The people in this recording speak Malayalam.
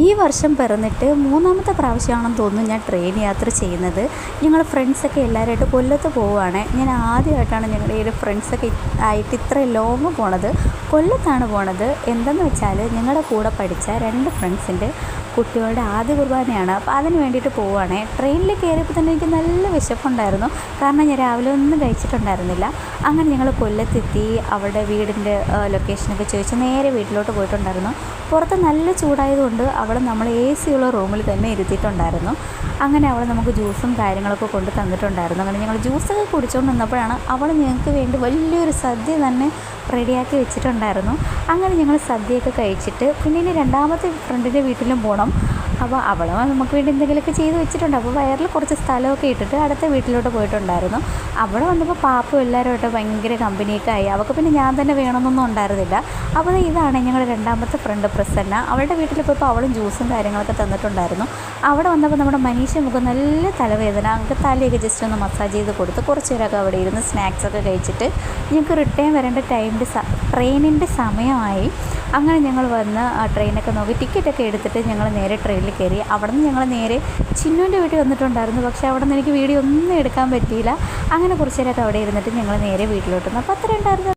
ഈ വർഷം പിറന്നിട്ട് മൂന്നാമത്തെ പ്രാവശ്യമാണെന്ന് തോന്നുന്നു ഞാൻ ട്രെയിൻ യാത്ര ചെയ്യുന്നത്. ഞങ്ങൾ ഫ്രണ്ട്സൊക്കെ എല്ലാവരുമായിട്ട് കൊല്ലത്ത് പോവുകയാണ്. ഞാൻ ആദ്യമായിട്ടാണ് ഞങ്ങളുടെ ഈ ഫ്രണ്ട്സൊക്കെ ആയിട്ട് ഇത്രയും ലോങ്ങ് പോണത്. കൊല്ലത്താണ് പോണത്. എന്തെന്ന് വെച്ചാൽ ഞങ്ങളുടെ കൂടെ പഠിച്ച 2 ഫ്രണ്ട്സിൻ്റെ കുട്ടികളുടെ ആദ്യ കുർബാനയാണ്. അപ്പോൾ അതിന് വേണ്ടിയിട്ട് പോവുകയാണ്. ട്രെയിനിൽ കയറിയപ്പോൾ തന്നെ എനിക്ക് നല്ല വിശപ്പുണ്ടായിരുന്നു. കാരണം ഞാൻ രാവിലെ ഒന്നും കഴിച്ചിട്ടുണ്ടായിരുന്നില്ല. അങ്ങനെ ഞങ്ങൾ കൊല്ലത്തെത്തി. അവളുടെ വീടിൻ്റെ ലൊക്കേഷനൊക്കെ ചോദിച്ച് നേരെ വീട്ടിലോട്ട് പോയിട്ടുണ്ടായിരുന്നു. പുറത്ത് നല്ല ചൂടായതുകൊണ്ട് അവൾ നമ്മൾ AC ഉള്ള റൂമിൽ തന്നെ ഇരുത്തിയിട്ടുണ്ടായിരുന്നു. അങ്ങനെ അവൾ നമുക്ക് ജ്യൂസും കാര്യങ്ങളൊക്കെ കൊണ്ട് തന്നിട്ടുണ്ടായിരുന്നു. അങ്ങനെ ഞങ്ങൾ ജ്യൂസൊക്കെ കുടിച്ചുകൊണ്ട് നിന്നപ്പോഴാണ് അവൾ ഞങ്ങൾക്ക് വേണ്ടി വലിയൊരു സദ്യ തന്നെ റെഡിയാക്കി വെച്ചിട്ടുണ്ടായിരുന്നു. അങ്ങനെ ഞങ്ങൾ സദ്യയൊക്കെ കഴിച്ചിട്ട് പിന്നെ ഇനി രണ്ടാമത്തെ ഫ്രണ്ടിൻ്റെ വീട്ടിലും പോകണം. അപ്പോൾ അവൾ നമുക്ക് വേണ്ടി എന്തെങ്കിലുമൊക്കെ ചെയ്ത് വെച്ചിട്ടുണ്ട്. അപ്പോൾ വയറിൽ കുറച്ച് സ്ഥലമൊക്കെ ഇട്ടിട്ട് അടുത്ത വീട്ടിലോട്ട് പോയിട്ടുണ്ടായിരുന്നു. അവിടെ വന്നപ്പോൾ പാപ്പും എല്ലാവരുമായിട്ട് ഭയങ്കര കമ്പനിയൊക്കെ ആയി. അവൾക്ക് പിന്നെ ഞാൻ തന്നെ വേണമെന്നൊന്നും ഉണ്ടായിരുന്നില്ല. അപ്പോൾ ഇതാണ് ഞങ്ങളുടെ രണ്ടാമത്തെ ഫ്രണ്ട് പ്രസന്ന. അവളുടെ വീട്ടിൽ പോയപ്പോൾ അവളും ജ്യൂസും കാര്യങ്ങളൊക്കെ തന്നിട്ടുണ്ടായിരുന്നു. അവിടെ വന്നപ്പോൾ നമ്മുടെ മനീഷ മുഖം നല്ല തലവേദന. അങ്ങ് തലയൊക്കെ ജസ്റ്റ് ഒന്ന് മസാജ് ചെയ്ത് കൊടുത്ത് കുറച്ച് നേരമൊക്കെ അവിടെ ഇരുന്ന് സ്നാക്സൊക്കെ കഴിച്ചിട്ട് ഞങ്ങൾക്ക് റിട്ടേൺ വരേണ്ട ട്രെയിനിൻ്റെ സമയമായി. അങ്ങനെ ഞങ്ങൾ വന്ന് ആ ട്രെയിനൊക്കെ നോക്കി ടിക്കറ്റൊക്കെ എടുത്തിട്ട് ഞങ്ങൾ നേരെ ട്രെയിനിൽ കയറി. അവിടെ നിന്ന് ഞങ്ങൾ നേരെ ചിന്നുവിൻ്റെ വീട്ടിൽ വന്നിട്ടുണ്ടായിരുന്നു. പക്ഷേ അവിടെ നിന്ന് എനിക്ക് വീഡിയോ ഒന്നും എടുക്കാൻ പറ്റിയില്ല. അങ്ങനെ കുറച്ച് നേരമൊക്കെ അവിടെ ഇരുന്നിട്ട് ഞങ്ങൾ നേരെ വീട്ടിലോട്ട് വന്നു. അപ്പോൾ അത്രയും ഉണ്ടായിരുന്നു.